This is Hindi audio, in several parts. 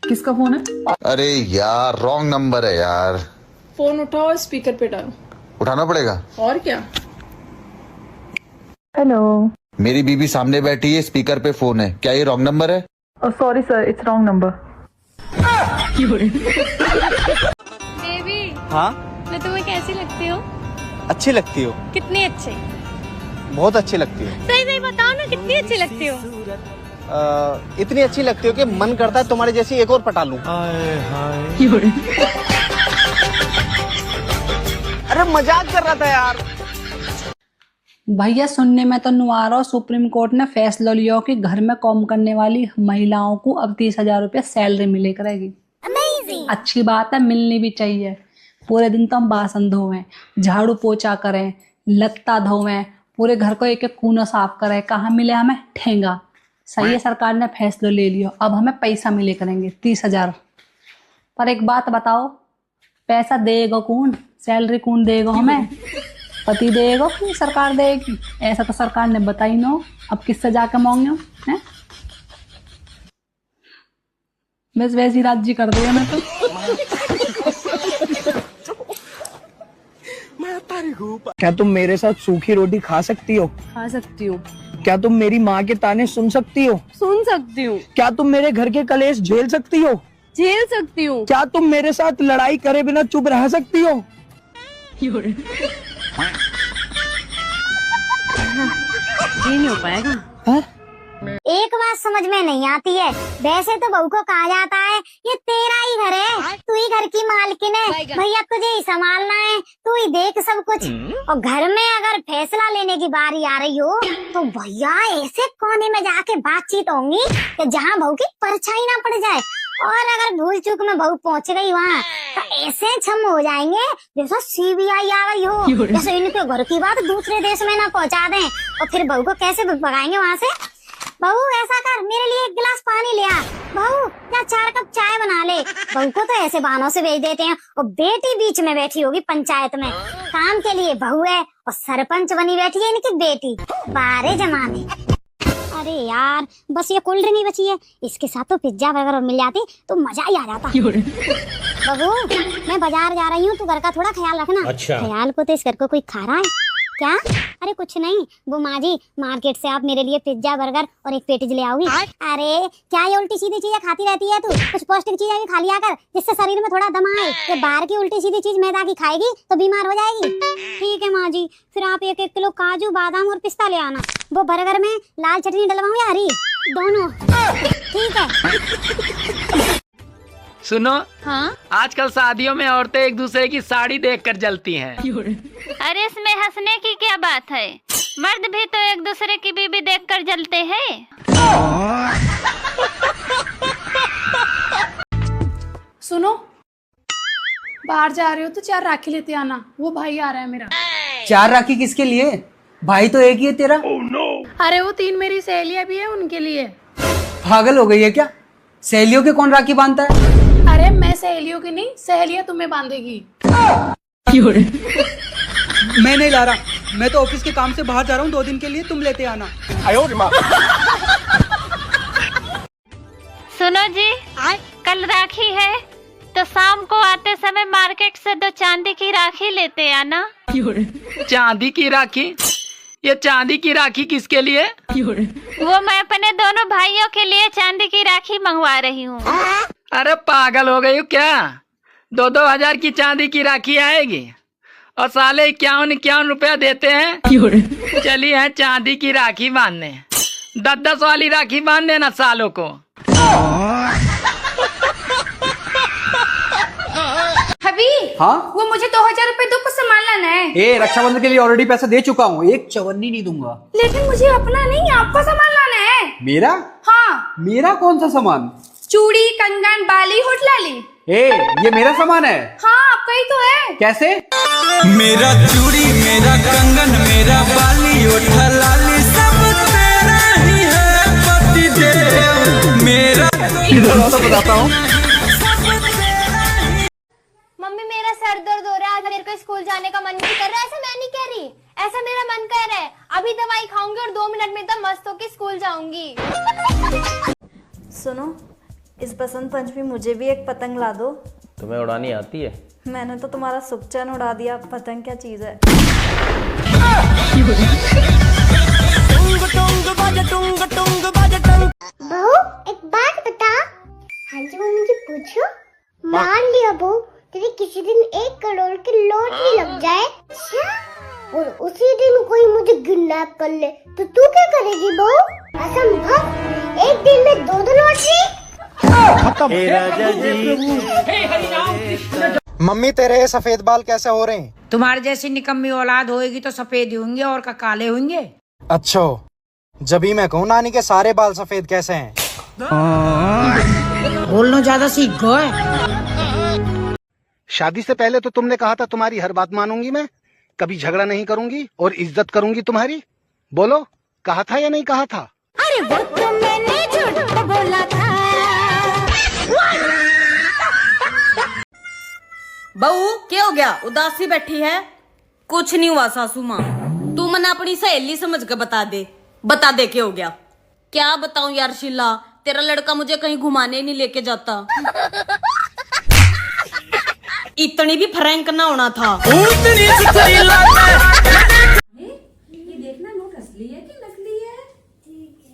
किसका फोन है? अरे यार रॉन्ग नंबर है यार। फोन उठाओ और स्पीकर पे डालो। उठाना पड़ेगा। और क्या। हेलो। मेरी बीबी सामने बैठी है, स्पीकर पे फोन है, क्या ये रॉन्ग नंबर है? Sorry sir, it's wrong number. Baby, हाँ, मैं तुम्हें कैसी लगती हूँ? अच्छी लगती हो। कितनी अच्छी? बहुत अच्छी लगती हो। सही सही बताओ ना, कितनी अच्छी लगती हो? इतनी अच्छी लगती हो कि मन करता है तुम्हारी जैसी एक और पटा लूं। अरे मजाक कर रहा था यार। भैया सुनने में तो नुआरा सुप्रीम कोर्ट ने फैसला लिया कि घर में काम करने वाली महिलाओं को अब 30,000 रुपया सैलरी मिले करेगी। अच्छी बात है, मिलनी भी चाहिए। पूरे दिन तो हम बासन धोवें, झाड़ू पोछा करें, लत्ता धोवें, पूरे घर को एक एक कोना साफ करें, कहाँ मिले हमें ठेंगा। सही है, सरकार ने फैसला ले लिया, अब हमें पैसा मिले करेंगे 30,000। पर एक बात बताओ, पैसा देगा कौन? सैलरी कौन देगा हमें? पति देगा कि सरकार देगी? ऐसा तो सरकार ने बताई ना। अब किससे जाके मांगे हैं? बस वैसी राज्य कर दिया मैं तो। क्या तुम मेरे साथ सूखी रोटी खा सकती हो? खा सकती हूँ। क्या तुम मेरी माँ के ताने सुन सकती हो? सुन सकती हूँ। क्या तुम मेरे घर के कलेश झेल सकती हो? झेल सकती हूँ। क्या तुम मेरे साथ लड़ाई करे बिना चुप रह सकती हो? ये नहीं हो पाएगा। हाँ? एक बात समझ में नहीं आती है, वैसे तो बहू को कहा जाता है ये तेरा ही घर है, तू ही घर की मालकिन है, भैया तुझे ही संभालना है, तू ही देख सब कुछ। और घर में अगर फैसला लेने की बारी आ रही हो तो भैया ऐसे कोने में जाके बातचीत होंगी कि जहाँ बहू की परछाई ना पड़ जाए। और अगर भूल चूक में बहू पहुँच गई वहाँ तो ऐसे छम हो जाएंगे जैसा CBI आ गई हो, जैसे इनके घर की बात दूसरे देश में ना पहुँचा दें। और फिर बहू को कैसे भगाएंगे वहाँ से? बहू ऐसा कर, मेरे लिए 1 गिलास पानी ले आ। बहू या 4 कप चाय बना ले। बहू को तो ऐसे बहानों से भेज देते हैं। और बेटी बीच में बैठी होगी पंचायत में, काम के लिए बहू है और सरपंच बनी बैठी है इनकी बेटी। बारे जमाने। अरे यार बस ये कोल्ड ड्रिंक ही बची है, इसके साथ तो पिज्जा बर्गर मिल जाती तो मजा ही आ जाता। बहू मैं बाजार जा रही हूँ, तू घर का थोड़ा ख्याल रखना। अच्छा। ख्याल को तो इस घर को कोई खा रहा है क्या? अरे कुछ नहीं, वो माँ जी मार्केट से आप मेरे लिए पिज्जा बर्गर और एक पेटीज ले आओगी। अरे क्या ये उल्टी सीधी चीजें खाती रहती है तू? कुछ पौष्टिक चीजें भी खा लिया कर जिससे शरीर में थोड़ा दम आए। ये बाहर की उल्टी सीधी चीज मैदा की खाएगी तो बीमार हो जाएगी। ठीक है माँ जी, फिर आप 1-1 किलो काजू बादाम और पिस्ता ले आना। वो बर्गर में लाल चटनी डलवाऊं या हरी? दोनों। ठीक है। सुनो, हाँ? आजकल शादियों में औरतें एक दूसरे की साड़ी देखकर जलती हैं। अरे इसमें हंसने की क्या बात है? मर्द भी तो एक दूसरे की बीबी देखकर जलते हैं। सुनो, बाहर जा रहे हो तो 4 राखी लेते आना, वो भाई आ रहा है मेरा। 4 राखी किसके लिए? भाई तो एक ही है तेरा। अरे वो 3 मेरी सहेलियां भी है, उनके लिए। पागल हो गई है क्या? सहेलियों के कौन राखी बांधता है? अरे मैं सहेलियों की नहीं, सहेलियां तुम्हें बांधेगी। मैं नहीं ला रहा, मैं तो ऑफिस के काम से बाहर जा रहा हूँ 2 दिन के लिए, तुम लेते आना। सुनो जी, कल राखी है तो शाम को आते समय मार्केट से 2 चांदी की राखी लेते आना। चांदी की राखी? ये चांदी की राखी किसके लिए? वो मैं अपने दोनों भाइयों के लिए चांदी की राखी मंगवा रही हूँ। अरे पागल हो गई हो क्या? 2-2 हजार की चांदी की राखी आएगी और साले 51 रुपया देते हैं। चलिए है चांदी की राखी बांधने, 10-10 वाली राखी बांध देना सालों को। हबी, हाँ? वो मुझे 2000 रुपए दो, कुछ सामान लाना है। ए, रक्षाबंधन के लिए ऑलरेडी पैसा दे चुका हूँ, 1 चवन्नी नहीं दूंगा। लेकिन मुझे अपना नहीं, आपका सामान लाना है। मेरा? हाँ। मेरा कौन सा सामान? चूड़ी, कंगन, बाली, होठलाली। ए, ये मेरा सामान है। हाँ आपका ही तो है। कैसे? मेरा चूड़ी, मेरा कंगन, मेरा बाली, होठलाली सब तेरा ही है पतिदेव मेरा। तो बताता हूँ। मम्मी मेरा सर दर्द हो रहा है, आज मेरे को स्कूल जाने का मन नहीं कर रहा। ऐसा मैं नहीं कह रही, ऐसा मेरा मन कर रहा है। अभी दवाई खाऊंगी और 2 मिनट में तो मस्त होके स्कूल जाऊंगी। सुनो, इस बसंत पंचमी मुझे भी एक पतंग ला दो। तुम्हें उड़ानी आती है? मैंने तो तुम्हारा सुखचैन उड़ा दिया, पतंग क्या चीज है। बहू एक बात बता। हाँ जी वो मुझे पूछो। मान लिया बहू तेरे किसी दिन 1 करोड़ की लॉटरी लग जाए और उसी दिन कोई मुझे किडनैप कर ले तो तू क्या करेगी बहू? असंभव, एक दिन में 2 लॉटरी। मम्मी तेरे सफेद बाल कैसे हो रहे हैं? तुम्हारे जैसी निकम्मी औलाद होएगी तो सफेद ही होंगे और का काले होंगे। अच्छा, जब ही मैं कहूँ नानी के सारे बाल सफेद कैसे हैं? बोलना ज्यादा सीख गए। शादी से पहले तो तुमने कहा था तुम्हारी हर बात मानूंगी मैं, कभी झगड़ा नहीं करूंगी और इज्जत करूंगी तुम्हारी। बोलो, कहा था या नहीं कहा था? अरे वो तो मैंने झूठ बोला था। बहू क्या हो गया, उदासी बैठी है? कुछ नहीं हुआ सासू माँ, तू मना अपनी सहेली समझ के बता दे क्या हो गया। क्या बताऊं यार शीला, तेरा लड़का मुझे कहीं घुमाने नहीं लेके जाता। इतनी भी फ्रैंक ना होना था। ये देखना नोट असली है कि नकली है। ठीक है।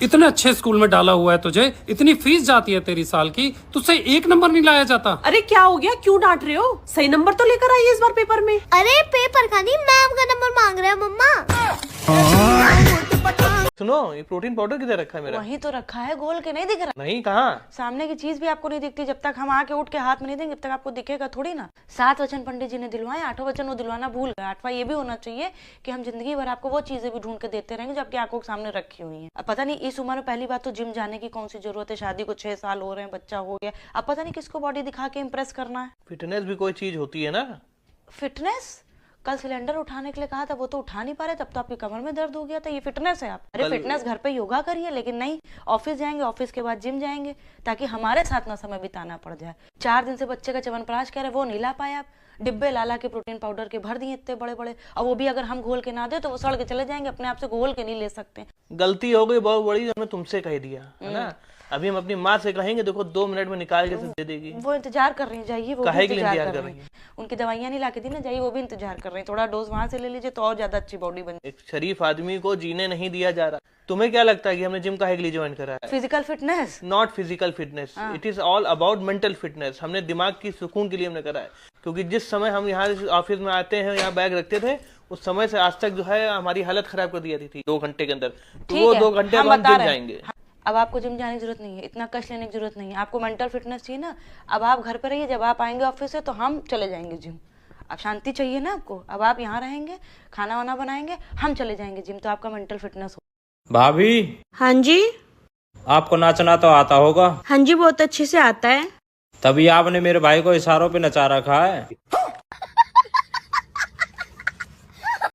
इतने अच्छे स्कूल में डाला हुआ है तुझे, इतनी फीस जाती है तेरी साल की, तुझसे 1 नंबर नहीं लाया जाता। अरे क्या हो गया, क्यों डांट रहे हो? सही नंबर तो लेकर आइए इस बार पेपर में। अरे पेपर का नहीं, मैम का नंबर मांग रहे हैं मम्मा। सुनो, ये प्रोटीन पाउडर किधर रखा है मेरा? वहीं तो रखा है, गोल के नहीं दिख रहा। नहीं, कहाँ? सामने की चीज भी आपको नहीं दिखती, जब तक हम आके उठ के हाथ में नहीं देंगे जब तक आपको दिखेगा थोड़ी ना। 7 वचन पंडित जी ने दिलवाए, 8वां वचन वो दिलवाना भूल गए। 8वां ये भी होना चाहिए कि हम जिंदगी भर आपको वो चीजें भी ढूंढ के देते रहेंगे जो आपकी आंखों के सामने रखी हुई है। अब पता नहीं इस उम्र में पहली बात तो जिम जाने की कौन सी जरूरत है, शादी को 6 साल हो रहे हैं, बच्चा हो गया, अब पता नहीं किसको बॉडी दिखा के इम्प्रेस करना है। फिटनेस भी कोई चीज होती है ना। फिटनेस? कल सिलेंडर उठाने के लिए कहा था, वो तो उठा नहीं पा रहे, तब तो आपकी कमर में दर्द हो गया था। ये फिटनेस है आप? अरे फिटनेस घर पे योगा करिए, लेकिन नहीं, ऑफिस जाएंगे, ऑफिस के बाद जिम जाएंगे, ताकि हमारे साथ ना समय बिताना पड़ जाए। 4 दिन से बच्चे का च्यवनप्राश कह रहे, वो नहीं ला पाए आप। डिब्बे लाला के प्रोटीन पाउडर के भर दिए इतने बड़े बड़े, और वो भी अगर हम घोल के ना दे तो वो सड़ के चले जाएंगे, अपने आप से घोल के नहीं ले सकते। गलती हो गई बहुत बड़ी, हमने तुमसे कह दिया है ना। अभी हम अपनी माँ से कहेंगे, देखो 2 मिनट में निकाल के दे देगी। वो इंतजार कर रही है, जाइए। वो काहे के लिए इंतजार कर रही है? उनकी दवाइयाँ नहीं लाके दी ना, जाइए, वो भी इंतजार कर रही है। थोड़ा डोज वहाँ से ले लीजिए तो और ज्यादा अच्छी बॉडी बन। एक शरीफ आदमी को जीने नहीं दिया जा रहा। तुम्हें क्या लगता है कि हमने जिम काहे के लिए ज्वाइन करा है? Physical fitness? Not physical fitness, it is all about mental fitness. हमने दिमाग की सुकून के लिए हमने करा है, क्योंकि जिस समय हम यहाँ ऑफिस में आते हैं, यहाँ बैग रखते थे, उस समय से आज तक जो है हमारी हालत खराब कर दी जाती थी 2 घंटे के अंदर। तो वो 2 घंटे हम जिम जाएंगे। अब आपको जिम जाने की जरूरत नहीं है, इतना कष्ट लेने की जरूरत नहीं है। आपको मेंटल फिटनेस चाहिए ना, अब आप घर पे रहिए, जब आप आएंगे ऑफिस से तो हम चले जाएंगे जिम। अब शांति चाहिए ना आपको, अब आप यहाँ रहेंगे, खाना वाना बनाएंगे, हम चले जाएंगे जिम, तो आपका मेंटल फिटनेस हो। भाभी। हाँ जी। आपको नाचना तो आता होगा? हाँ जी, बहुत अच्छे से आता है। तभी आपने मेरे भाई को इशारों पे नचा रखा है।